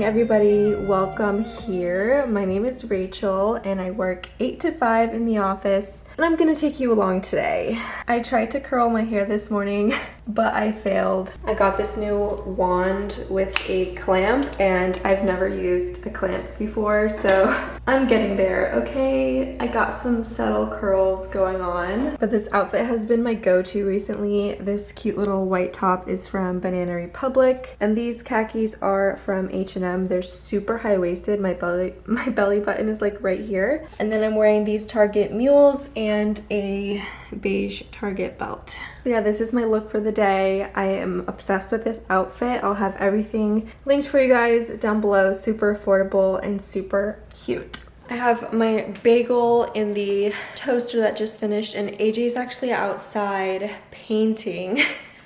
Everybody, welcome here. My name is Rachel and I work 8 to 5 in the office, and I'm gonna take you along today. I tried to curl my hair this morning, but I failed. I got this new wand with a clamp and I've never used a clamp before, so I'm getting there, okay? I got some subtle curls going on, but this outfit has been my go-to recently. This cute little white top is from Banana Republic, and these khakis are from H&M. They're super high-waisted. My belly button is like right here. And then I'm wearing these Target mules and a beige Target belt. So yeah, this is my look for the day. I am obsessed with this outfit. I'll have everything linked for you guys down below. Super affordable and super cute. I have my bagel in the toaster that just finished, and AJ's actually outside painting.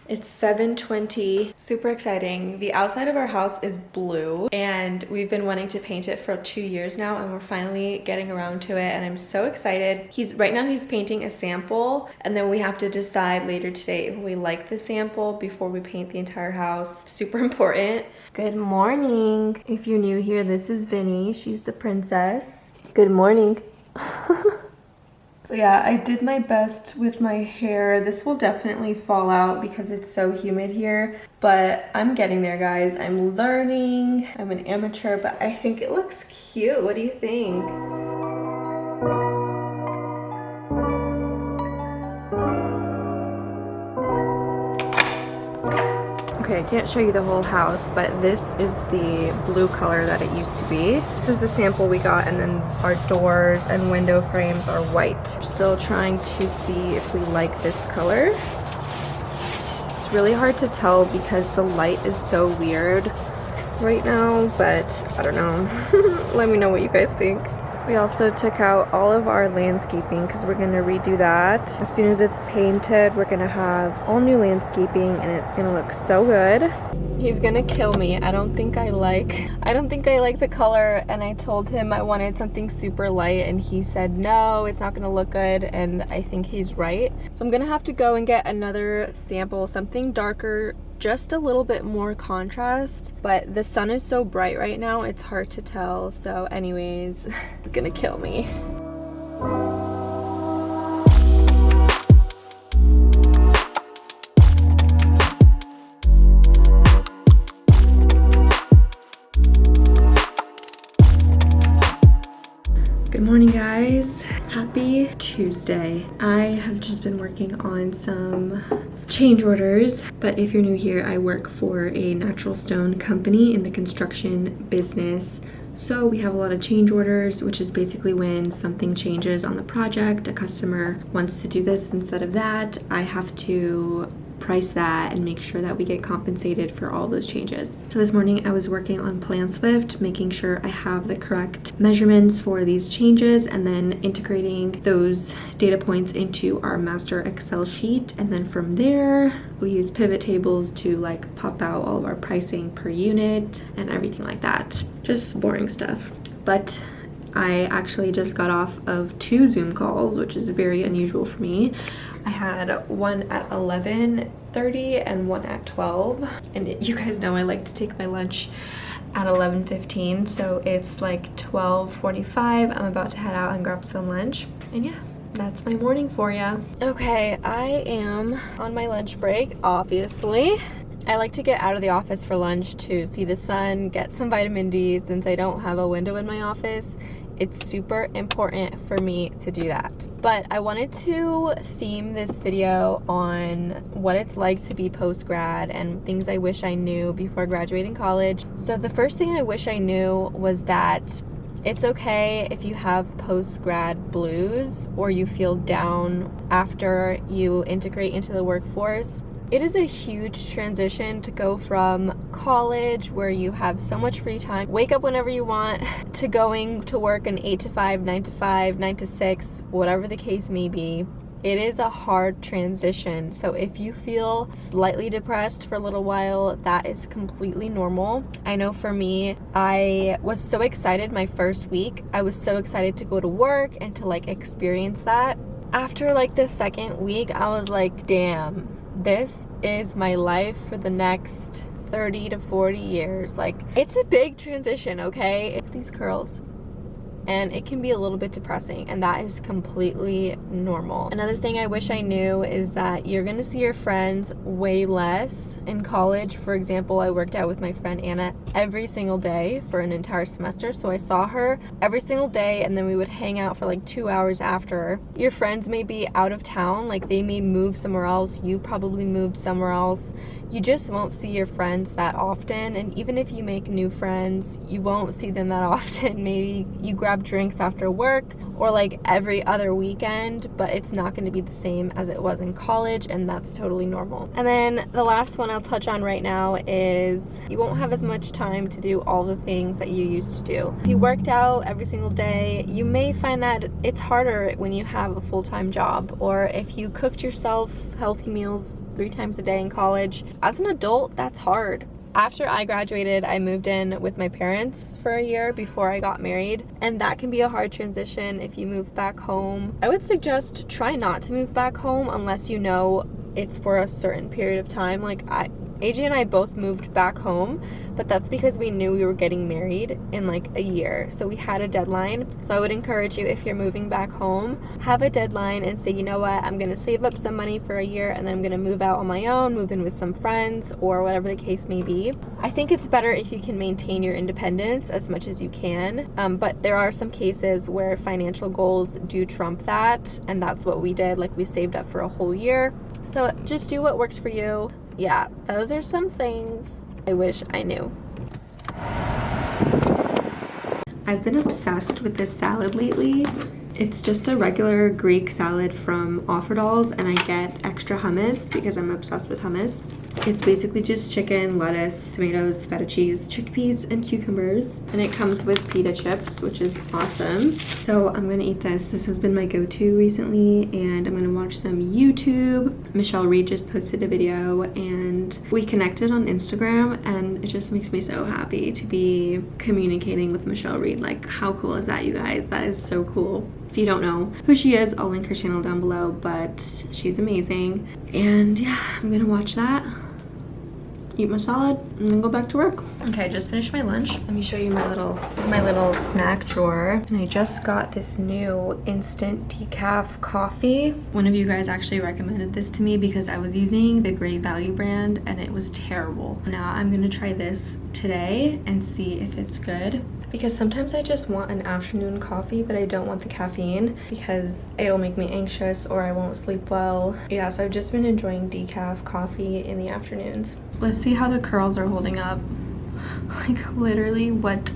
It's 7:20, super exciting. The outside of our house is blue and we've been wanting to paint it for 2 years now, and we're finally getting around to it and I'm so excited. Right now he's painting a sample, and then we have to decide later today if we like the sample before we paint the entire house. Super important. Good morning. If you're new here, this is Vinny. She's the princess. Good morning. So yeah, I did my best with my hair. This will definitely fall out because it's so humid here, but I'm getting there, guys. I'm learning. I'm an amateur, but I think it looks cute. What do you think? Okay, I can't show you the whole house, but this is the blue color that it used to be. This is the sample we got, and then our doors and window frames are white. We're still trying to see if we like this color. It's really hard to tell because the light is so weird right now, but I don't know. Let me know what you guys think. We also took out all of our landscaping because we're going to redo that. As soon as it's painted, we're going to have all new landscaping and it's going to look so good. He's going to kill me. I don't think I like the color, and I told him I wanted something super light and he said no, it's not going to look good, and I think he's right. So I'm going to have to go and get another sample, something darker, just a little bit more contrast, but the sun is so bright right now it's hard to tell. So anyways, it's gonna kill me. Good morning, guys. Happy Tuesday. I have just been working on some change orders, but if you're new here, I work for a natural stone company in the construction business. So we have a lot of change orders, which is basically when something changes on the project, a customer wants to do this instead of that, I have to price that and make sure that we get compensated for all those changes. So this morning I was working on Plan Swift, making sure I have the correct measurements for these changes, and then integrating those data points into our master Excel sheet. And then from there, we use pivot tables to like pop out all of our pricing per unit and everything like that. Just boring stuff. But I actually just got off of 2 Zoom calls, which is very unusual for me. I had one at 11:30 and one at 12. And you guys know I like to take my lunch at 11:15, so it's like 12:45. I'm about to head out and grab some lunch. And yeah, that's my morning for ya. Okay, I am on my lunch break, obviously. I like to get out of the office for lunch to see the sun, get some vitamin D since I don't have a window in my office. It's super important for me to do that. But I wanted to theme this video on what it's like to be post-grad and things I wish I knew before graduating college. So the first thing I wish I knew was that it's okay if you have post-grad blues or you feel down after you integrate into the workforce. It is a huge transition to go from college, where you have so much free time, wake up whenever you want, to going to work an 8 to 5, 9 to 5, 9 to 6, whatever the case may be. it is a hard transition. So if you feel slightly depressed for a little while, that is completely normal. I know for me, I was so excited my first week. I was so excited to go to work and to like experience that. After like the second week, I was like, damn, this is my life for the next 30 to 40 years. Like, it's a big transition, okay? These curls. And it can be a little bit depressing, and that is completely normal. Another thing I wish I knew is that you're gonna see your friends way less in college. For example, I worked out with my friend Anna every single day for an entire semester, so I saw her every single day, and then we would hang out for like 2 hours after. Your friends may be out of town, like they may move somewhere else, you probably moved somewhere else. You just won't see your friends that often, and even if you make new friends, you won't see them that often. Maybe you grab drinks after work or like every other weekend, but it's not going to be the same as it was in college, and that's totally normal. And then the last one I'll touch on right now is you won't have as much time to do all the things that you used to do. If you worked out every single day, you may find that it's harder when you have a full-time job, or if you cooked yourself healthy meals 3 times a day in college. As an adult, that's hard. After I graduated, I moved in with my parents for a year before I got married, and that can be a hard transition if you move back home. I would suggest try not to move back home unless you know it's for a certain period of time. Like AJ and I both moved back home, but that's because we knew we were getting married in like a year. So we had a deadline. So I would encourage you, if you're moving back home, have a deadline and say, you know what, I'm going to save up some money for a year and then I'm going to move out on my own, move in with some friends, or whatever the case may be. I think it's better if you can maintain your independence as much as you can. But there are some cases where financial goals do trump that. And that's what we did. Like, we saved up for a whole year. So just do what works for you. Yeah, those are some things I wish I knew. I've been obsessed with this salad lately. It's just a regular Greek salad from Offerdalls, and I get extra hummus because I'm obsessed with hummus. It's basically just chicken, lettuce, tomatoes, feta cheese, chickpeas, and cucumbers. And it comes with pita chips, which is awesome. So I'm gonna eat this. This has been my go-to recently, and I'm gonna watch some YouTube. Michelle Reed just posted a video, and we connected on Instagram, and it just makes me so happy to be communicating with Michelle Reed. Like, how cool is that, you guys? That is so cool. If you don't know who she is, I'll link her channel down below, but she's amazing. And yeah, I'm gonna watch that, eat my salad, and then go back to work. Okay, I just finished my lunch. Let me show you my little snack drawer. And I just got this new instant decaf coffee. One of you guys actually recommended this to me because I was using the Great Value brand and it was terrible. Now I'm gonna try this today and see if it's good. Because sometimes I just want an afternoon coffee, but I don't want the caffeine because it'll make me anxious or I won't sleep well. Yeah, so I've just been enjoying decaf coffee in the afternoons. Let's see how the curls are holding up. Like, literally, what?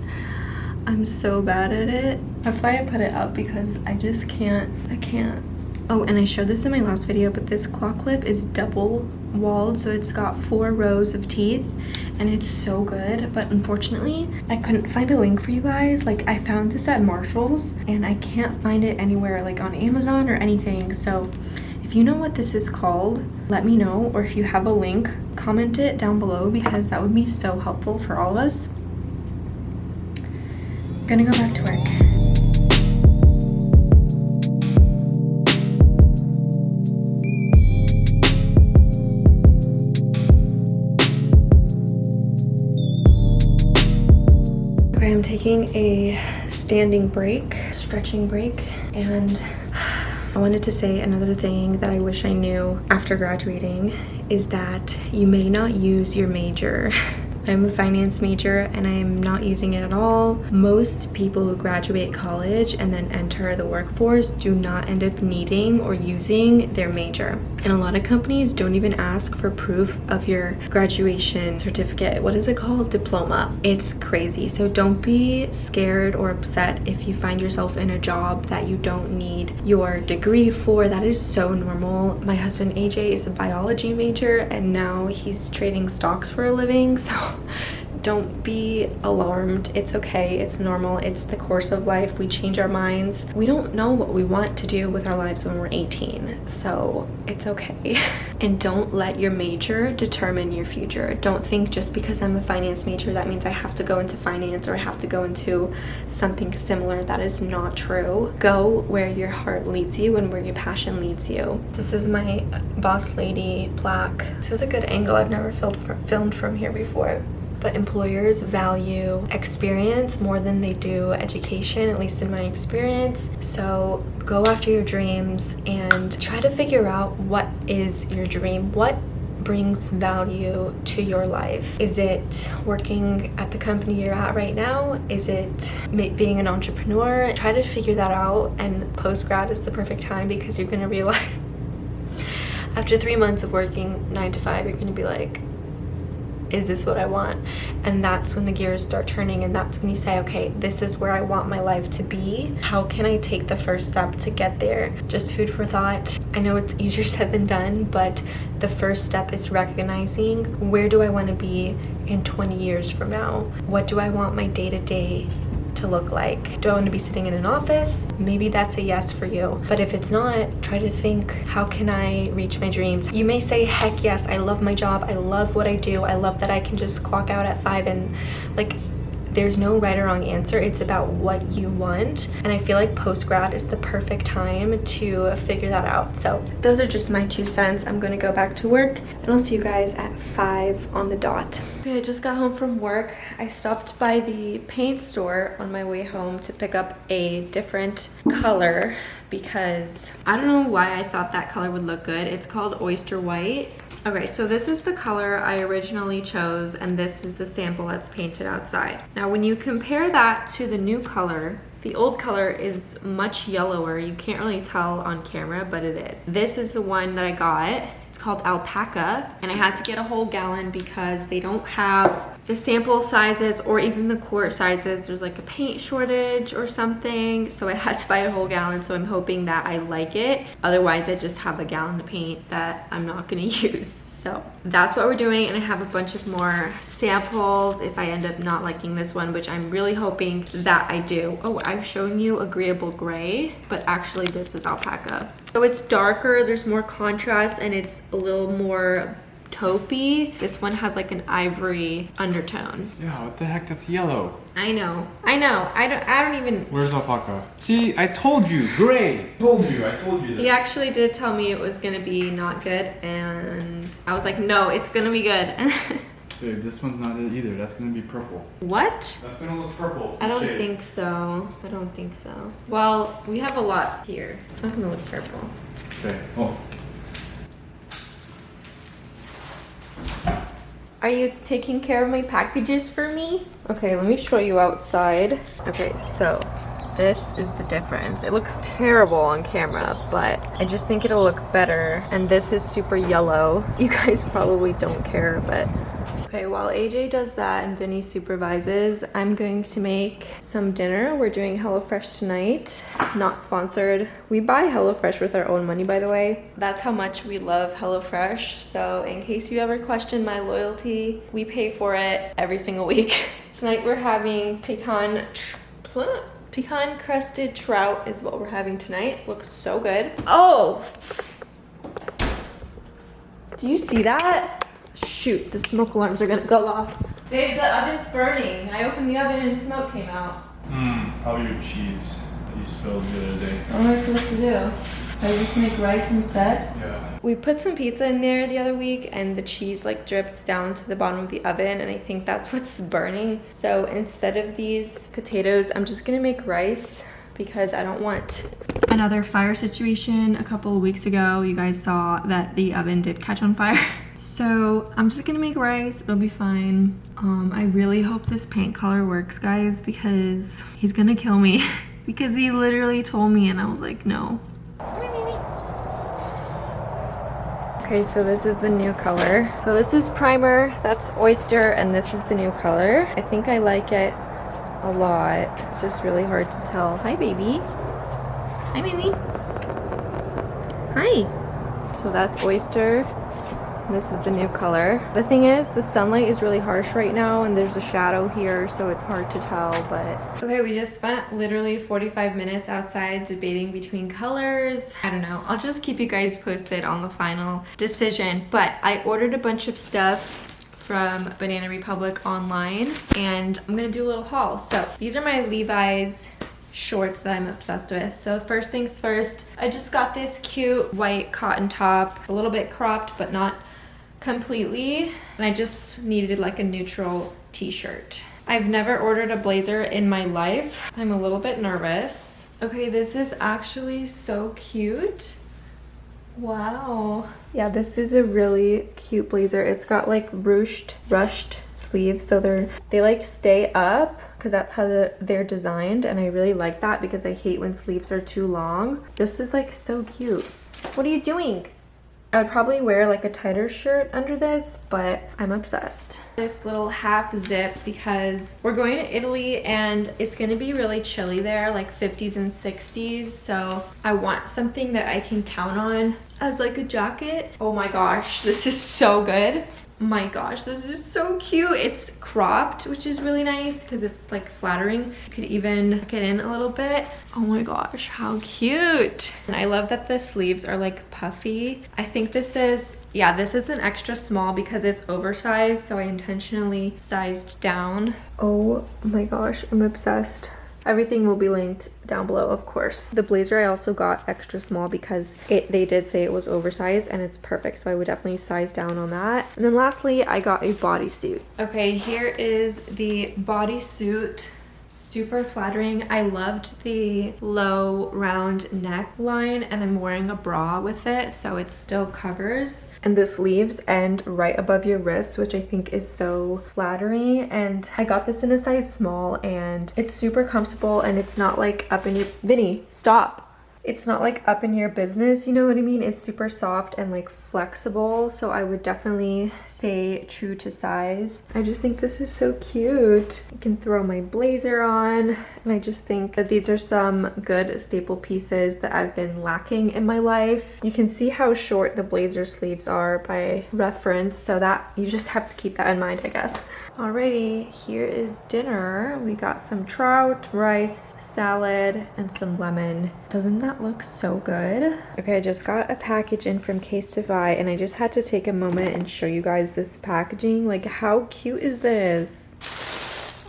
I'm so bad at it. That's why I put it up, because I just can't. I can't. Oh, and I showed this in my last video, but this claw clip is double walled, so it's got 4 rows of teeth, and it's so good. But unfortunately, I couldn't find a link for you guys. Like, I found this at Marshall's, and I can't find it anywhere, like on Amazon or anything. So if you know what this is called, let me know, or if you have a link, comment it down below, because that would be so helpful for all of us. I'm gonna go back to work. Okay, I'm taking a standing break, stretching break, and I wanted to say another thing that I wish I knew after graduating is that you may not use your major. I'm a finance major and I'm not using it at all. Most people who graduate college and then enter the workforce do not end up needing or using their major. And a lot of companies don't even ask for proof of your graduation certificate. What is it called? Diploma. It's crazy. So don't be scared or upset if you find yourself in a job that you don't need your degree for. That is so normal. My husband AJ is a biology major and now he's trading stocks for a living. So don't be alarmed. It's okay. It's normal. It's the course of life. We change our minds. We don't know what we want to do with our lives when we're 18, so it's okay. And don't let your major determine your future. Don't think just because I'm a finance major that means I have to go into finance or I have to go into something similar. That is not true. Go where your heart leads you and where your passion leads you. This is my boss lady plaque. This is a good angle. I've never filmed from here before. But employers value experience more than they do education, at least in my experience. So go after your dreams and try to figure out what is your dream. What brings value to your life? Is it working at the company you're at right now? Is it being an entrepreneur? Try to figure that out, and post-grad is the perfect time because you're gonna realize after 3 months of working 9 to 5, you're gonna be like, is this what I want? And that's when the gears start turning, and that's when you say, okay, this is where I want my life to be. How can I take the first step to get there? Just food for thought. I know it's easier said than done, but the first step is recognizing, where do I want to be in 20 years from now? What do I want my day-to-day to look like? Do I want to be sitting in an office? Maybe that's a yes for you. But if it's not, try to think, how can I reach my dreams? You may say, heck yes, I love my job. I love what I do. I love that I can just clock out at 5 and like, there's no right or wrong answer. It's about what you want. And I feel like post-grad is the perfect time to figure that out. So those are just my 2 cents. I'm gonna go back to work and I'll see you guys at 5 on the dot. Okay, I just got home from work. I stopped by the paint store on my way home to pick up a different color because I don't know why I thought that color would look good. It's called Oyster White. Okay, so this is the color I originally chose, and this is the sample that's painted outside. Now, when you compare that to the new color, the old color is much yellower. You can't really tell on camera, but it is. This is the one that I got. It's called Alpaca, and I had to get a whole gallon because they don't have the sample sizes or even the quart sizes. There's like a paint shortage or something, so I had to buy a whole gallon. So I'm hoping that I like it. Otherwise, I just have a gallon of paint that I'm not gonna use. So that's what we're doing, and I have a bunch of more samples if I end up not liking this one, which I'm really hoping that I do. Oh, I'm showing you Agreeable Gray, but actually this is Alpaca. So it's darker, there's more contrast, and it's a little more taupey. This one has like an ivory undertone. Yeah, what the heck? That's yellow. I know. I don't even. Where's Alpaca? See, I told you, gray. I told you this. He actually did tell me it was gonna be not good, and I was like, no, it's gonna be good. Dude, this one's not it either. That's gonna be purple. What? That's gonna look purple. I don't think so. I don't think so. Well, we have a lot here. It's not gonna look purple. Okay. Oh. Are you taking care of my packages for me? Okay, let me show you outside. Okay, so this is the difference. It looks terrible on camera, but I just think it'll look better. And this is super yellow. You guys probably don't care, but okay, while AJ does that and Vinny supervises, I'm going to make some dinner. We're doing HelloFresh tonight. Not sponsored. We buy HelloFresh with our own money, by the way. That's how much we love HelloFresh. So in case you ever question my loyalty, we pay for it every single week. Tonight we're having pecan crusted trout is what we're having tonight. Looks so good. Oh! Do you see that? Shoot, the smoke alarms are gonna go off. Babe, the oven's burning. I opened the oven and smoke came out. Probably your cheese that you spilled the other day. What am I supposed to do? I just make rice instead? Yeah. We put some pizza in there the other week and the cheese like dripped down to the bottom of the oven, and I think that's what's burning. So instead of these potatoes, I'm just gonna make rice because I don't want another fire situation. A couple of weeks ago, you guys saw that the oven did catch on fire. So I'm just gonna make rice, it'll be fine. I really hope this paint color works, guys, because he's gonna kill me. Because he literally told me and I was like, no. Okay, so this is the new color. So this is primer, that's oyster, and this is the new color. I think I like it a lot. It's just really hard to tell. Hi, baby. Hi, baby. Hi. So that's oyster. This is the new color. The thing is, the sunlight is really harsh right now and there's a shadow here, so it's hard to tell, but... Okay, we just spent literally 45 minutes outside debating between colors. I don't know. I'll just keep you guys posted on the final decision. But I ordered a bunch of stuff from Banana Republic online and I'm gonna do a little haul. So these are my Levi's shorts that I'm obsessed with. So first things first, I just got this cute white cotton top, a little bit cropped but not completely, and I just needed like a neutral t-shirt. I've never ordered a blazer in my life. I'm a little bit nervous. Okay, this is actually so cute. Wow. Yeah, this is a really cute blazer. It's got like rushed sleeves, so they like stay up because that's how they're designed, and I really like that because I hate when sleeves are too long. This is like so cute. What are you doing? I would probably wear like a tighter shirt under this, but I'm obsessed. This little half zip because we're going to Italy and it's gonna be really chilly there, like 50s and 60s. So I want something that I can count on as like a jacket. Oh my gosh, this is so good. My gosh, this is so cute. It's cropped, which is really nice because it's like flattering. You could even tuck it in a little bit. Oh my gosh, how cute. And I love that the sleeves are like puffy. I think this is, yeah, this is an extra small because it's oversized, so I intentionally sized down. Oh my gosh, I'm obsessed. Everything will be linked down below, of course. The blazer I also got extra small because they did say it was oversized and it's perfect, so I would definitely size down on that. And then lastly, I got a bodysuit. Okay, here is the bodysuit. Super flattering. I loved the low round neckline and I'm wearing a bra with it, so it still covers. And the sleeves end right above your wrist, which I think is so flattering. And I got this in a size small and it's super comfortable and it's not like up in your... Vinny, stop. It's not like up in your business, you know what I mean? It's super soft and like flexible, so I would definitely stay true to size. I just think this is so cute. I can throw my blazer on, and I just think that these are some good staple pieces that I've been lacking in my life. You can see how short the blazer sleeves are by reference, so that you just have to keep that in mind, I guess. Alrighty, here is dinner. We got some trout, rice, salad, and some lemon. Doesn't that look so good? Okay, I just got a package in from Casetify and I just had to take a moment and show you guys this packaging. Like, how cute is this?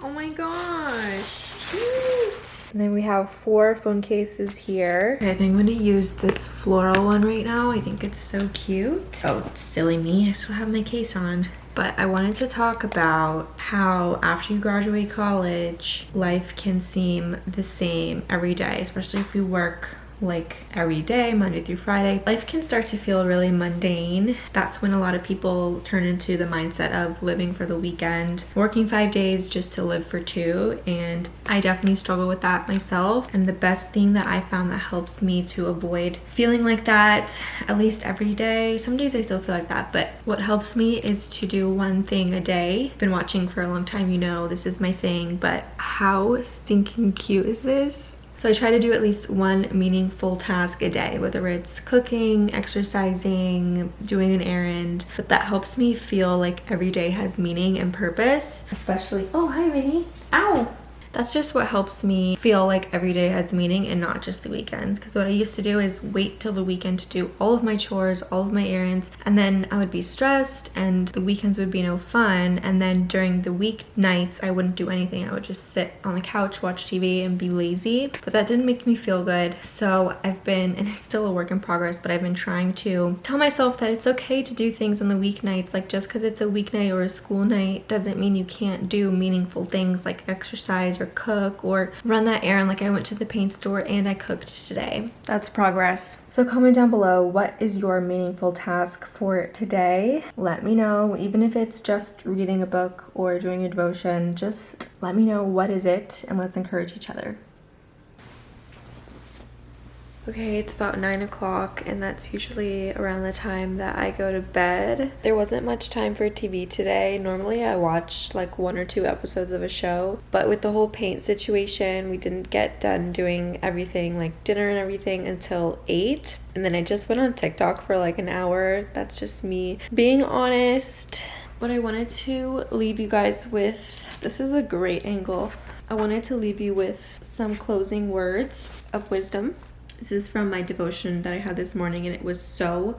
Oh my gosh, cute. And then we have 4 phone cases here. Okay, I think I'm gonna use this floral one right now. I think it's so cute. Oh, silly me, I still have my case on. But I wanted to talk about how after you graduate college, life can seem the same every day, especially if you work like every day, Monday through Friday. Life can start to feel really mundane. That's when a lot of people turn into the mindset of living for the weekend, working 5 days just to live for 2. And I definitely struggle with that myself. And the best thing that I found that helps me to avoid feeling like that, at least every day, some days I still feel like that, but what helps me is to do one thing a day. Been watching for a long time, you know, this is my thing, but how stinking cute is this? So I try to do at least one meaningful task a day, whether it's cooking, exercising, doing an errand, but that helps me feel like every day has meaning and purpose, especially, oh, hi, Minnie. Ow. That's just what helps me feel like every day has meaning and not just the weekends. Because what I used to do is wait till the weekend to do all of my chores, all of my errands, and then I would be stressed and the weekends would be no fun. And then during the weeknights, I wouldn't do anything. I would just sit on the couch, watch TV, and be lazy. But that didn't make me feel good. So I've been, and it's still a work in progress, but I've been trying to tell myself that it's okay to do things on the weeknights. Like, just because it's a weeknight or a school night doesn't mean you can't do meaningful things like exercise or cook or run that errand. Like, I went to the paint store and I cooked today. That's progress. So comment down below, what is your meaningful task for today? Let me know, even if it's just reading a book or doing a devotion, just let me know what is it and let's encourage each other. Okay, it's about 9 o'clock, and that's usually around the time that I go to bed. There wasn't much time for TV today. Normally I watch like 1 or 2 episodes of a show, but with the whole paint situation, we didn't get done doing everything, like dinner and everything, until 8. And then I just went on TikTok for like an hour. That's just me being honest. What I wanted to leave you guys with, this is a great angle. I wanted to leave you with some closing words of wisdom. This is from my devotion that I had this morning, and it was so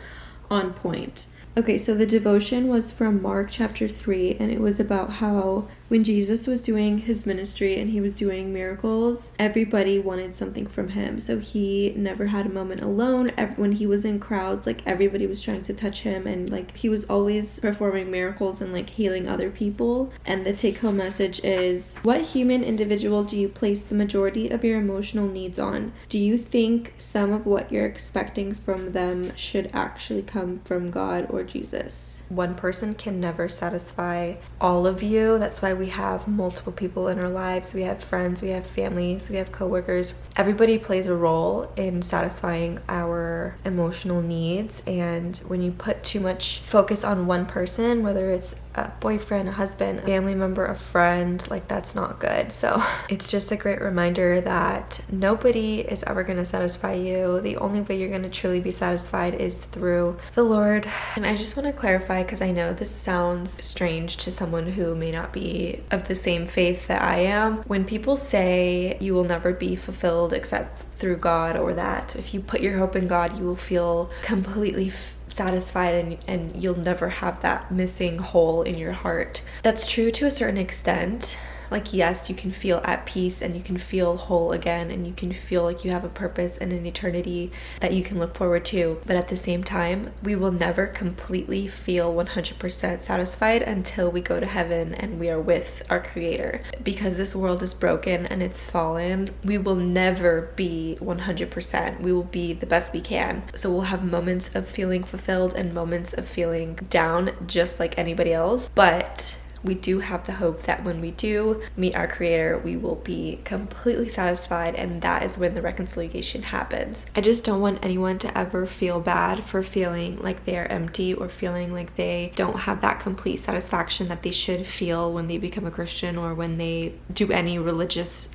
on point. Okay, so the devotion was from Mark chapter 3, and it was about how when Jesus was doing his ministry and he was doing miracles, everybody wanted something from him. So he never had a moment alone. When he was in crowds, like everybody was trying to touch him, and like he was always performing miracles and like healing other people. And the take-home message is, what human individual do you place the majority of your emotional needs on? Do you think some of what you're expecting from them should actually come from God or Jesus? One person can never satisfy all of you. That's why we have multiple people in our lives. We have friends, we have families, we have coworkers. Everybody plays a role in satisfying our emotional needs. And when you put too much focus on one person, whether it's a boyfriend, a husband, a family member, a friend, like that's not good. So it's just a great reminder that nobody is ever going to satisfy you. The only way you're going to truly be satisfied is through the Lord. And I just want to clarify, because I know this sounds strange to someone who may not be of the same faith that I am. When people say you will never be fulfilled except through God, or that if you put your hope in God, you will feel completely satisfied and you'll never have that missing hole in your heart. That's true to a certain extent. Like, yes, you can feel at peace and you can feel whole again, and you can feel like you have a purpose and an eternity that you can look forward to. But at the same time, we will never completely feel 100% satisfied until we go to heaven and we are with our Creator. Because this world is broken and it's fallen, we will never be 100%. We will be the best we can. So we'll have moments of feeling fulfilled and moments of feeling down, just like anybody else. But we do have the hope that when we do meet our Creator, we will be completely satisfied, and that is when the reconciliation happens. I just don't want anyone to ever feel bad for feeling like they are empty, or feeling like they don't have that complete satisfaction that they should feel when they become a Christian or when they do any religious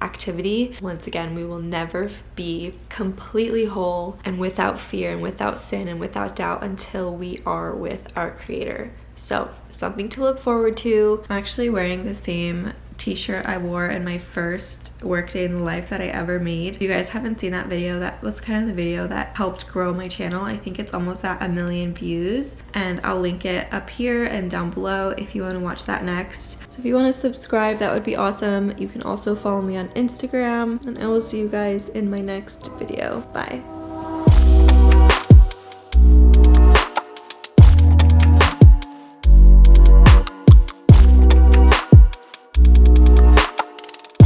activity. Once again, we will never be completely whole and without fear and without sin and without doubt until we are with our Creator. So, something to look forward to. I'm actually wearing the same t-shirt I wore in my first workday in the life that I ever made. If you guys haven't seen that video, that was kind of the video that helped grow my channel. I think it's almost at 1 million views, and I'll link it up here and down below if you want to watch that next. So if you want to subscribe, that would be awesome. You can also follow me on Instagram, and I will see you guys in my next video. Bye.